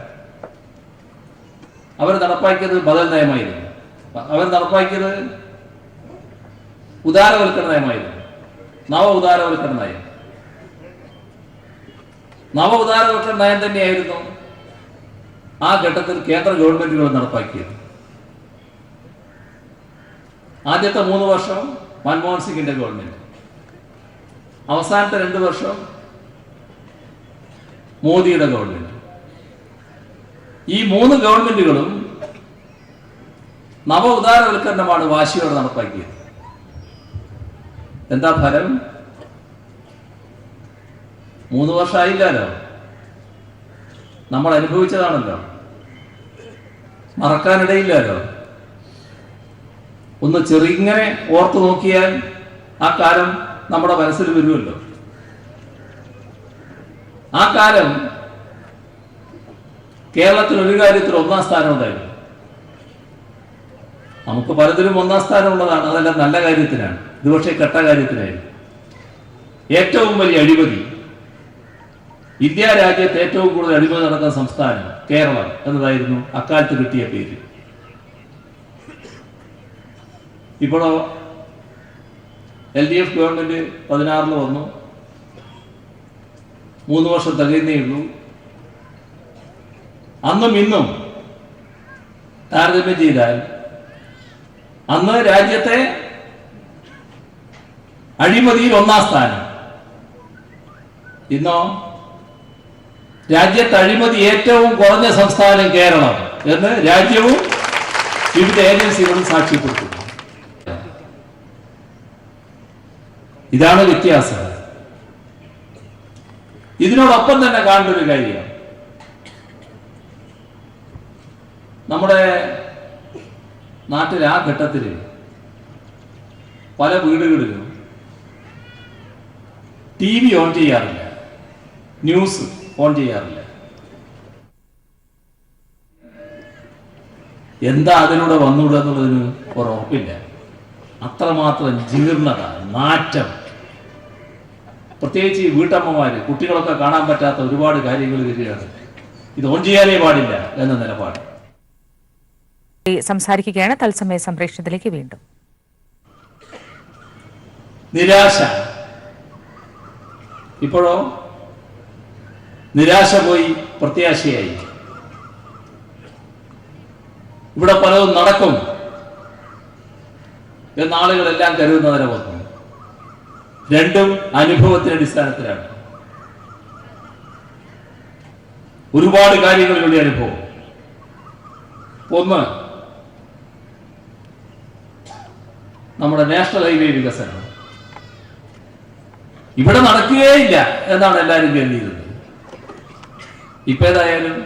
അവർ നടപ്പാക്കിയത് ബദൽ നയമായിരുന്നു. അവർ നടപ്പാക്കിയത് ഉദാരവൽക്കരണ നയമായിരുന്നു. നവ ഉദാരവൽക്കരണ നയം തന്നെയായിരുന്നു ആ ഘട്ടത്തിൽ കേന്ദ്ര ഗവൺമെന്റുകൾ നടപ്പാക്കിയത്. ആദ്യത്തെ 3 വർഷം മൻമോഹൻ സിംഗിന്റെ ഗവൺമെന്റ്, അവസാനത്തെ 2 വർഷം മോദിയുടെ ഗവൺമെന്റ്. ഈ 3 ഗവൺമെന്റുകളും നവ ഉദാരവൽക്കരണമാണ് വാശിയോടെ നടപ്പാക്കിയത്. എന്താ ഫലം? 3 വർഷമായില്ലല്ലോ. നമ്മൾ അനുഭവിച്ചതാണല്ലോ, മറക്കാനിടയില്ലല്ലോ. ഒന്ന് ചെറിങ്ങനെ ഓർത്തു നോക്കിയാൽ ആ കാലം നമ്മുടെ മനസ്സിൽ വരുമല്ലോ. ആ കാലം കേരളത്തിൽ ഒരു കാര്യത്തിൽ 1-ാം സ്ഥാനം ഉണ്ടായിരുന്നു. നമുക്ക് പലതിലും 1-ാം സ്ഥാനം ഉള്ളതാണ്, അതെല്ലാം നല്ല കാര്യത്തിനാണ്. ഇത് പക്ഷേ കെട്ട കാര്യത്തിനായിരുന്നു. ഏറ്റവും വലിയ അഴിമതി, ഇന്ത്യ രാജ്യത്ത് ഏറ്റവും കൂടുതൽ അഴിമതി നടക്കുന്ന സംസ്ഥാനം കേരളം എന്നതായിരുന്നു അക്കാലത്ത് കിട്ടിയ പേര്. ഇപ്പോഴോ LDF ഗവൺമെന്റ് 16 വന്നു. 3 വർഷം തികയുന്നേ ഉള്ളൂ. അന്നും ഇന്നും താരതമ്യം ചെയ്താൽ അന്ന് രാജ്യത്തെ അഴിമതിയിൽ 1-ാം സ്ഥാനം. ഇന്നോ രാജ്യത്ത് അഴിമതി ഏറ്റവും കുറഞ്ഞ സംസ്ഥാനം കേരളം എന്ന് രാജ്യവും വിവിധ ഏജൻസികളും സാക്ഷ്യപ്പെടുത്തുന്നു. ഇതാണ് വ്യത്യാസം. ഇതിനോടൊപ്പം തന്നെ കാണേണ്ട ഒരു കാര്യം, നമ്മുടെ നാട്ടിൽ ആ ഘട്ടത്തിൽ പല വീടുകളിലും TV ഓൺ ചെയ്യാറില്ല, ന്യൂസ് ഓൺ ചെയ്യാറില്ല. എന്താ അതിലൂടെ വന്നൂടെ എന്നുള്ളതിന് ഉറപ്പില്ല. അത്രമാത്രം ജീർണത, നാറ്റം. പ്രത്യേകിച്ച് ഈ വീട്ടമ്മമാര്, കുട്ടികളൊക്കെ കാണാൻ പറ്റാത്ത ഒരുപാട് കാര്യങ്ങൾ വരികയാണ്. ഇത് ഓൺ ചെയ്യാനേ പാടില്ല എന്ന നിലപാട്. സംസാരിക്കുകയാണ്. തത്സമയ സംപ്രേഷണത്തിലേക്ക് വീണ്ടും. നിരാശ. ഇപ്പോഴോ നിരാശ പോയി പ്രത്യാശയായി. ഇവിടെ പലതും നടക്കും എന്ന് ആളുകളെല്ലാം കരുതുന്ന നില വന്നു. രണ്ടും അനുഭവത്തിന്റെ അടിസ്ഥാനത്തിലാണ്. ഒരുപാട് കാര്യങ്ങളിലൂടെ അനുഭവം. ഒന്ന്, നമ്മുടെ നാഷണൽ ഹൈവേ വികസനം ഇവിടെ നടക്കുകയില്ല എന്നാണ് എല്ലാവരും കരുതിയിരുന്നത്. ഇപ്പൊ ഏതായാലും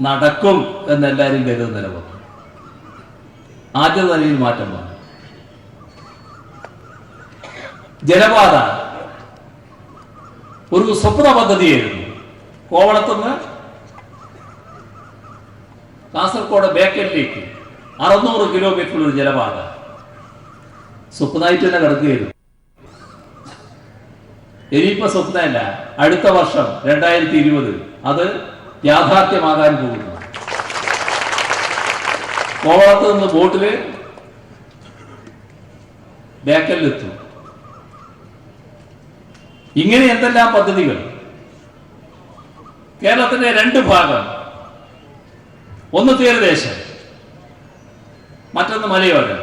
നടക്കും എന്നെല്ലാവരും കരുതുന്ന നില വന്നു. ആദ്യ നിലയിൽ മാറ്റം വന്നു. ജലപാത ഒരു സ്വപ്ന പദ്ധതിയായിരുന്നു. കോവളത്തുനിന്ന് കാസർഗോഡ് ബേക്കലിലേക്ക് 600 കിലോമീറ്റർ ഒരു ജലപാത സ്വപ്നമായിട്ട് തന്നെ കിടക്കുകയായിരുന്നു. ഇനിയിപ്പോ സ്വപ്നമല്ല, അടുത്ത വർഷം 2020 അത് യാഥാർത്ഥ്യമാകാൻ പോകുന്നു. കോവളത്ത് നിന്ന് ബോട്ടില് ബേക്കലിലെത്തും. ഇങ്ങനെ എന്തെല്ലാം പദ്ധതികൾ. കേരളത്തിന്റെ 2 ഭാഗം, ഒന്ന് തീരദേശം, മറ്റൊന്ന് മലയോരം.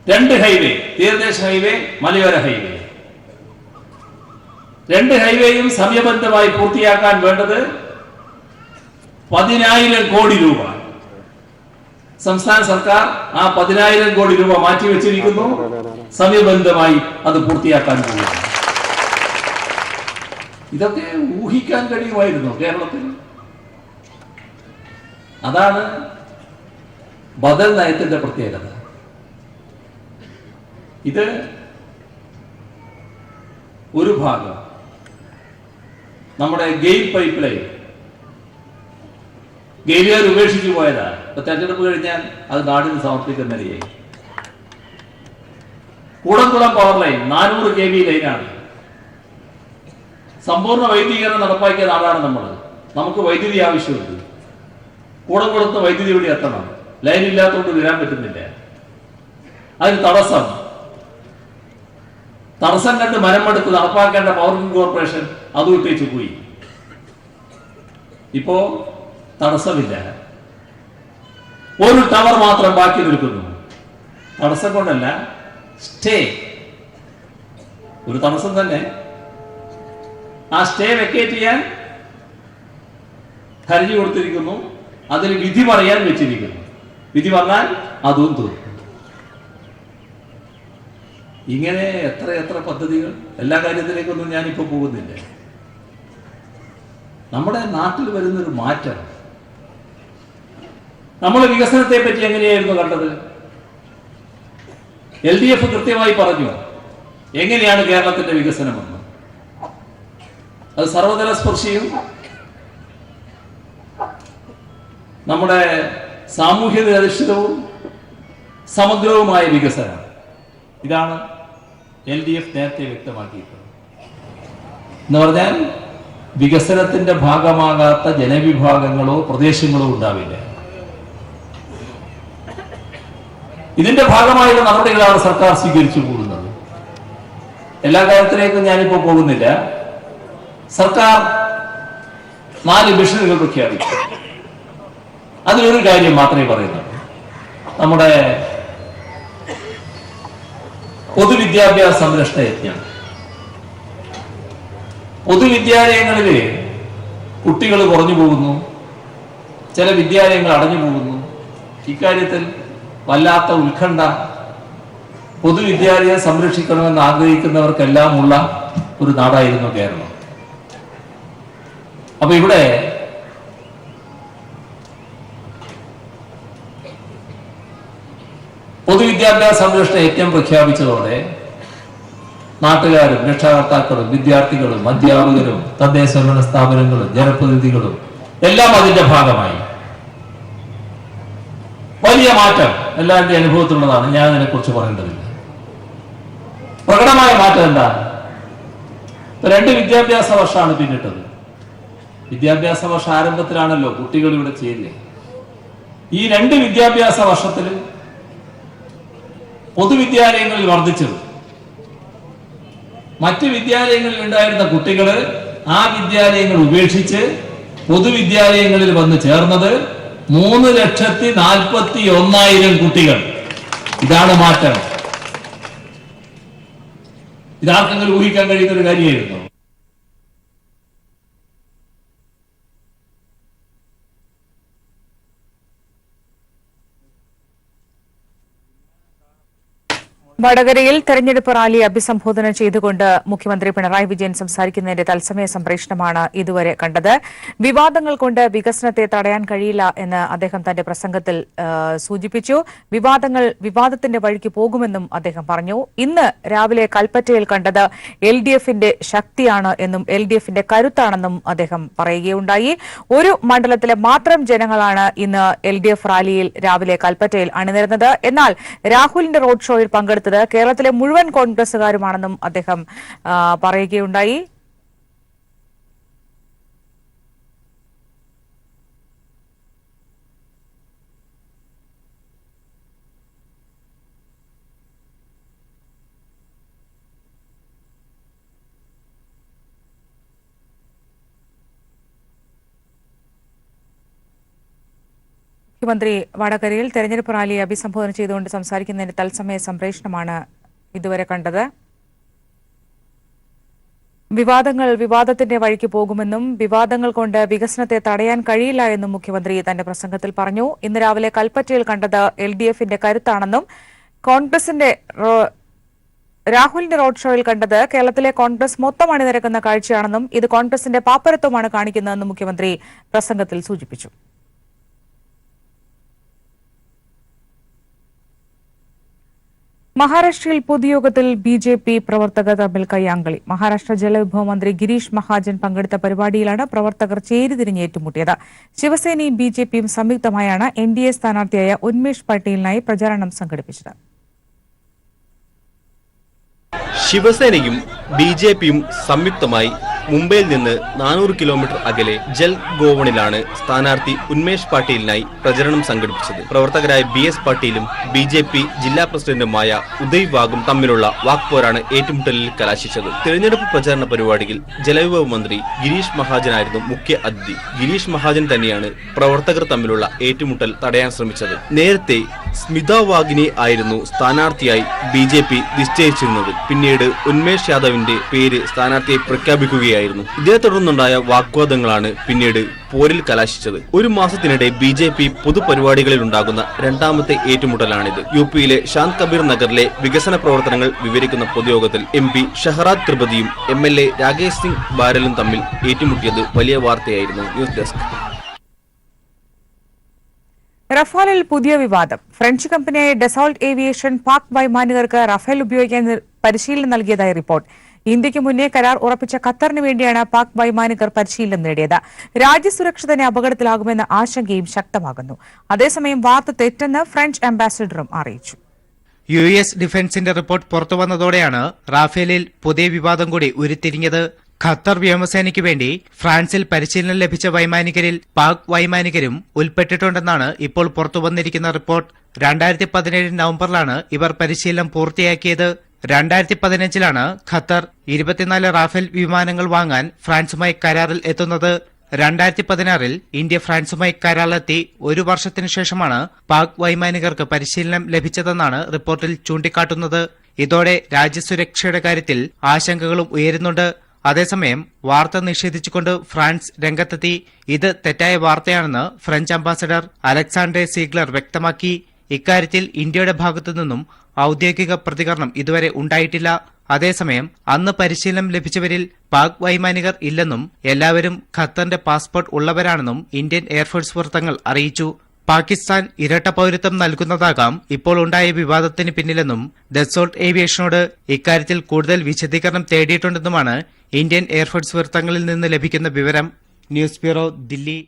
2 ഹൈവേ, തീരദേശ ഹൈവേ, മലയോര ഹൈവേ. 2 ഹൈവേയും സമയബന്ധമായി പൂർത്തിയാക്കാൻ വേണ്ടത് 10,000 കോടി രൂപ. സംസ്ഥാന സർക്കാർ ആ 10,000 കോടി രൂപ മാറ്റിവെച്ചിരിക്കുന്നു. സമയബന്ധമായി അത് പൂർത്തിയാക്കാൻ പോകുന്നു. ഇതൊക്കെ ഊഹിക്കാൻ കഴിയുമായിരുന്നു കേരളത്തിൽ. അതാണ് ബദൽ നയത്തിന്റെ പ്രത്യേകത. ഇത് ഒരു ഭാഗം. നമ്മുടെ ഗെയിൽ പൈപ്പ് ലൈൻ, ഗെയിലുകാർ ഉപേക്ഷിച്ചു പോയതാ. ഇപ്പൊ തെരഞ്ഞെടുപ്പ് കഴിഞ്ഞാൽ അത് നാടിന് സമർപ്പിക്കുന്ന നിലയായി. കൂടംകുളം പവർ ലൈൻ 400 kV ലൈനാണ്. സമ്പൂർണ്ണ വൈദ്യുതീകരണം നടപ്പാക്കിയ നാടാണ് നമ്മൾ. നമുക്ക് വൈദ്യുതി ആവശ്യമുണ്ട്. കൂടംകുളത്ത് വൈദ്യുതി ഇവിടെ എത്തണം. ലൈൻ ഇല്ലാത്തതുകൊണ്ട് വരാൻ പറ്റുന്നില്ല. അതിന് തടസ്സം കണ്ട് മരമെടുത്ത് നടപ്പാക്കേണ്ട പവർ കോർപ്പറേഷൻ അത് വിട്ടേച്ചു പോയി. ഇപ്പോ തടസ്സമില്ല. ഒരു ടവർ മാത്രം ബാക്കി നിൽക്കുന്നു. തടസ്സം കൊണ്ടല്ല, സ്റ്റേ. ഒരു തടസ്സം തന്നെ. ആ സ്റ്റേ വെക്കേറ്റ് ചെയ്യാൻ ഹർജി കൊടുത്തിരിക്കുന്നു. അതിൽ വിധി പറയാൻ വെച്ചിരിക്കുന്നു. വിധി പറഞ്ഞാൽ അതും തീർക്കും. ഇങ്ങനെ എത്ര പദ്ധതികൾ. എല്ലാ കാര്യത്തിലേക്കൊന്നും ഞാനിപ്പോ പോകുന്നില്ല. നമ്മുടെ നാട്ടിൽ വരുന്നൊരു മാറ്റം. നമ്മൾ വികസനത്തെ പറ്റി എങ്ങനെയായിരുന്നു കണ്ടത്? LDF കൃത്യമായി പറഞ്ഞു എങ്ങനെയാണ് കേരളത്തിന്റെ വികസനമെന്ന്. അത് സർവതല സ്പർശിയും നമ്മുടെ സാമൂഹ്യ അധിഷ്ഠിതവും സമഗ്രവുമായ വികസനം. ഇതാണ് LDF നേരത്തെ വ്യക്തമാക്കിയിട്ടുള്ളത്. എന്ന് പറഞ്ഞാൽ വികസനത്തിന്റെ ഭാഗമാകാത്ത ജനവിഭാഗങ്ങളോ പ്രദേശങ്ങളോ ഉണ്ടാവില്ല. ഇതിന്റെ ഭാഗമായുള്ള നടപടികളാണ് സർക്കാർ സ്വീകരിച്ചു പോകുന്നത്. എല്ലാ കാര്യത്തിലേക്കും ഞാനിപ്പോ പോകുന്നില്ല. സർക്കാർ 4 മിഷനുകൾ പ്രഖ്യാപിച്ചു. അതിലൊരു കാര്യം മാത്രമേ പറയുന്നുള്ളൂ. നമ്മുടെ പൊതുവിദ്യാഭ്യാസ സംരക്ഷണ യജ്ഞം. പൊതുവിദ്യാലയങ്ങളിൽ കുട്ടികൾ കുറഞ്ഞു പോകുന്നു, ചില വിദ്യാലയങ്ങൾ അടഞ്ഞു പോകുന്നു. ഇക്കാര്യത്തിൽ വല്ലാത്ത ഉത്കണ്ഠ. പൊതുവിദ്യാലയം സംരക്ഷിക്കണമെന്ന് ആഗ്രഹിക്കുന്നവർക്കെല്ലാം ഉള്ള ഒരു നാടായിരുന്നു കേരളം. അപ്പൊ ഇവിടെ പൊതുവിദ്യാഭ്യാസ സംരക്ഷണ യജ്ഞം പ്രഖ്യാപിച്ചതോടെ നാട്ടുകാരും രക്ഷാകർത്താക്കളും വിദ്യാർത്ഥികളും അധ്യാപകരും തദ്ദേശ ഭരണ സ്ഥാപനങ്ങളും ജനപ്രതിനിധികളും എല്ലാം അതിന്റെ ഭാഗമായി. വലിയ മാറ്റം എല്ലാവരുടെയും അനുഭവത്തിലുള്ളതാണ്. ഞാൻ അതിനെക്കുറിച്ച് പറയേണ്ടതില്ല. പ്രകടമായ മാറ്റം എന്താ? 2 വിദ്യാഭ്യാസ വർഷമാണ് പിന്നിട്ടത്. വിദ്യാഭ്യാസ വർഷ ആരംഭത്തിലാണല്ലോ കുട്ടികൾ ഇവിടെ ചേരുന്നത്. ഈ 2 വിദ്യാഭ്യാസ വർഷത്തിൽ പൊതുവിദ്യാലയങ്ങളിൽ വർദ്ധിച്ചത്, മറ്റ് വിദ്യാലയങ്ങളിൽ ഉണ്ടായിരുന്ന കുട്ടികൾ ആ വിദ്യാലയങ്ങൾ ഉപേക്ഷിച്ച് പൊതുവിദ്യാലയങ്ങളിൽ വന്ന് ചേർന്നത് 3,41,000 കുട്ടികൾ. ഇതാണ് മാറ്റം. ഇതാർക്കെങ്കിലും ഊഹിക്കാൻ കഴിയുന്ന ഒരു കാര്യമായിരുന്നു. വടകരയിൽ തെരഞ്ഞെടുപ്പ് റാലി അഭിസംബോധന ചെയ്തുകൊണ്ട് മുഖ്യമന്ത്രി പിണറായി വിജയൻ സംസാരിക്കുന്നതിന്റെ തത്സമയ സംപ്രേഷണമാണ് ഇതുവരെ കണ്ടത്. വിവാദങ്ങൾ കൊണ്ട് വികസനത്തെ തടയാൻ കഴിയില്ല എന്ന് അദ്ദേഹം തന്റെ പ്രസംഗത്തിൽ സൂചിപ്പിച്ചു. വിവാദത്തിന്റെ വഴിക്ക് പോകുമെന്നും അദ്ദേഹം പറഞ്ഞു. ഇന്ന് രാവിലെ കൽപ്പറ്റയിൽ കണ്ടത് LDFന്റെ ശക്തിയാണ് എന്നും LDFന്റെ കരുത്താണെന്നും അദ്ദേഹം പറയുകയുണ്ടായി. ഒരു മണ്ഡലത്തിലെ മാത്രം ജനങ്ങളാണ് ഇന്ന് LDF റാലിയിൽ രാവിലെ കൽപ്പറ്റയിൽ അണിനിരന്നത്. എന്നാൽ രാഹുലിന്റെ റോഡ് ഷോയിൽ പങ്കെടുത്തത് കേരളത്തിലെ മുഴുവൻ കോൺഗ്രസുകാരുമാണെന്നും അദ്ദേഹം പറയുകയുണ്ടായി. മുഖ്യമന്ത്രി വടകരയിൽ തെരഞ്ഞെടുപ്പ് റാലിയെ അഭിസംബോധന ചെയ്തുകൊണ്ട് സംസാരിക്കുന്നതിന്റെ തത്സമയ സംപ്രേഷണമാണ് ഇതുവരെ കണ്ടത്. വിവാദത്തിന്റെ വഴിക്ക് പോകുമെന്നും വിവാദങ്ങൾ കൊണ്ട് വികസനത്തെ തടയാൻ കഴിയില്ല എന്നും മുഖ്യമന്ത്രി തന്റെ പ്രസംഗത്തിൽ പറഞ്ഞു. ഇന്ന് രാവിലെ കൽപ്പറ്റയിൽ കണ്ടത് LDFന്റെ കരുത്താണെന്നും രാഹുലിന്റെ റോഡ് ഷോയിൽ കണ്ടത് കേരളത്തിലെ കോൺഗ്രസ് മൊത്തം അണിനിരക്കുന്ന കാഴ്ചയാണെന്നും ഇത് കോൺഗ്രസിന്റെ പാപ്പരത്വമാണ് കാണിക്കുന്നതെന്നും മുഖ്യമന്ത്രി പ്രസംഗത്തിൽ സൂചിപ്പിച്ചു. മഹാരാഷ്ട്രയിൽ പൊതുയോഗത്തിൽ BJP പ്രവർത്തകർ തമ്മിൽ കയ്യാങ്കളി. മഹാരാഷ്ട്ര ജലവിഭവ മന്ത്രി ഗിരീഷ് മഹാജൻ പങ്കെടുത്ത പരിപാടിയിലാണ് പ്രവർത്തകർ ചേരിതിരിഞ്ഞ് ഏറ്റുമുട്ടിയത്. ശിവസേനയും BJPയും സംയുക്തമായാണ് NDA സ്ഥാനാർത്ഥിയായ ഉന്മേഷ് പട്ടേലിനായി പ്രചാരണം സംഘടിപ്പിച്ചത്. ശിവസേനയും BJPയും സംയുക്തമായി മുംബൈയിൽ നിന്ന് 400 കിലോമീറ്റർ അകലെ ജൽഗോവണിലാണ് സ്ഥാനാർത്ഥി ഉന്മേഷ് പാട്ടീലിനായി പ്രചരണം സംഘടിപ്പിച്ചത്. പ്രവർത്തകരായ BS പാട്ടീലും BJP ജില്ലാ പ്രസിഡന്റുമായ ഉദയ് വാഗും തമ്മിലുള്ള വാക്പോരാണ് ഏറ്റുമുട്ടലിൽ കലാശിച്ചത്. തെരഞ്ഞെടുപ്പ് പ്രചാരണ പരിപാടിയിൽ ജലവിഭവ മന്ത്രി ഗിരീഷ് മഹാജനായിരുന്നു മുഖ്യ അതിഥി. ഗിരീഷ് മഹാജൻ തന്നെയാണ് പ്രവർത്തകർ തമ്മിലുള്ള ഏറ്റുമുട്ടൽ തടയാൻ ശ്രമിച്ചത്. നേരത്തെ സ്മിത വാഗിനെ ആയിരുന്നു സ്ഥാനാർത്ഥിയായി BJP നിശ്ചയിച്ചിരുന്നത്. പിന്നീട് ഉന്മേഷ് യാദവിന്റെ പേര് സ്ഥാനാർത്ഥിയെ പ്രഖ്യാപിക്കുകയായിരുന്നു. ഇതേ തുടർന്നുണ്ടായ വാഗ്വാദങ്ങളാണ് പിന്നീട് പോരിൽ കലാശിച്ചത്. ഒരു മാസത്തിനിടെ BJP പൊതുപരിപാടികളിൽ ഉണ്ടാകുന്ന രണ്ടാമത്തെ ഏറ്റുമുട്ടലാണിത്. UPയിലെ ഷാന്ത് കബീർ നഗറിലെ വികസന പ്രവർത്തനങ്ങൾ വിവരിക്കുന്ന പൊതുയോഗത്തിൽ MP ഷഹറാദ് ത്രിപതിയും MLA രാകേഷ് സിംഗ് ബാരലും തമ്മിൽ ഏറ്റുമുട്ടിയത് വലിയ വാർത്തയായിരുന്നു. News desk. റഫാലിൽ പുതിയ വിവാദം. ഫ്രഞ്ച് കമ്പനിയായ ഡെസോൾട്ട് ഏവിയേഷൻ പാക് വൈമാനികർക്ക് റഫേൽ ഉപയോഗിക്കാൻ പരിശീലനം നൽകിയതായി റിപ്പോർട്ട്. ഇന്ത്യക്ക് മുന്നേ കരാർ ഉറപ്പിച്ച ഖത്തറിന് വേണ്ടിയാണ് പാക് വൈമാനികർ പരിശീലനം നേടിയത്. രാജ്യസുരക്ഷ തന്നെ അപകടത്തിലാകുമെന്ന ആശങ്കയും ശക്തമാകുന്നു. അതേസമയം വാർത്ത തെറ്റെന്ന് ഫ്രഞ്ച് അംബാസിഡറും അറിയിച്ചു. US ഡിഫൻസിന്റെ റിപ്പോർട്ട് പുറത്തുവന്നതോടെയാണ് റാഫേലിൽ പുതിയ വിവാദം കൂടി ഉരുത്തിരിഞ്ഞത്. ഖത്തർ വ്യോമസേനയ്ക്ക് വേണ്ടി ഫ്രാൻസിൽ പരിശീലനം ലഭിച്ച വൈമാനികരിൽ പാക് വൈമാനികരും ഉൾപ്പെട്ടിട്ടുണ്ടെന്നാണ് ഇപ്പോൾ പുറത്തുവന്നിരിക്കുന്ന റിപ്പോർട്ട്. 2017 നവംബറിലാണ് ഇവർ പരിശീലനം പൂർത്തിയാക്കിയത്. 2015 ഖത്തർ 24 റാഫേൽ വിമാനങ്ങൾ വാങ്ങാൻ ഫ്രാൻസുമായി കരാറിൽ എത്തുന്നത്. 2016 ഇന്ത്യ ഫ്രാൻസുമായി കരാറിലെത്തി 1 വർഷത്തിനു ശേഷമാണ് പാക് വൈമാനികർക്ക് പരിശീലനം ലഭിച്ചതെന്നാണ് റിപ്പോർട്ടിൽ ചൂണ്ടിക്കാട്ടുന്നത്. ഇതോടെ രാജ്യസുരക്ഷയുടെ കാര്യത്തിൽ ആശങ്കകളും ഉയരുന്നുണ്ട്. അതേസമയം വാർത്ത നിഷേധിച്ചുകൊണ്ട് ഫ്രാൻസ് രംഗത്തെത്തി. ഇത് തെറ്റായ വാർത്തയാണെന്ന് ഫ്രഞ്ച് അംബാസഡർ അലക്സാണ്ടർ സീഗ്ലർ വ്യക്തമാക്കി. ഇക്കാര്യത്തിൽ ഇന്ത്യയുടെ ഭാഗത്തുനിന്നും ഔദ്യോഗിക പ്രതികരണം ഇതുവരെ ഉണ്ടായിട്ടില്ല. അതേസമയം അന്ന് പരിശീലനം ലഭിച്ചവരിൽ പാക് വൈമാനികർ ഇല്ലെന്നും എല്ലാവരും ഖത്തറിന്റെ പാസ്പോർട്ട് ഉള്ളവരാണെന്നും ഇന്ത്യൻ എയർഫോഴ്സ് വൃത്തങ്ങൾ അറിയിച്ചു. പാകിസ്ഥാൻ ഇരട്ട പൌരത്വം നൽകുന്നതാകാം ഇപ്പോൾ ഉണ്ടായ വിവാദത്തിന് പിന്നിലെന്നും ഡെസോൾട്ട് ഏവിയേഷനോട് ഇക്കാര്യത്തിൽ കൂടുതൽ വിശദീകരണം തേടിയിട്ടുണ്ടെന്നുമാണ് ഇന്ത്യൻ എയർഫോഴ്സ് വൃത്തങ്ങളിൽ നിന്ന് ലഭിക്കുന്ന വിവരം. News bureau, Delhi.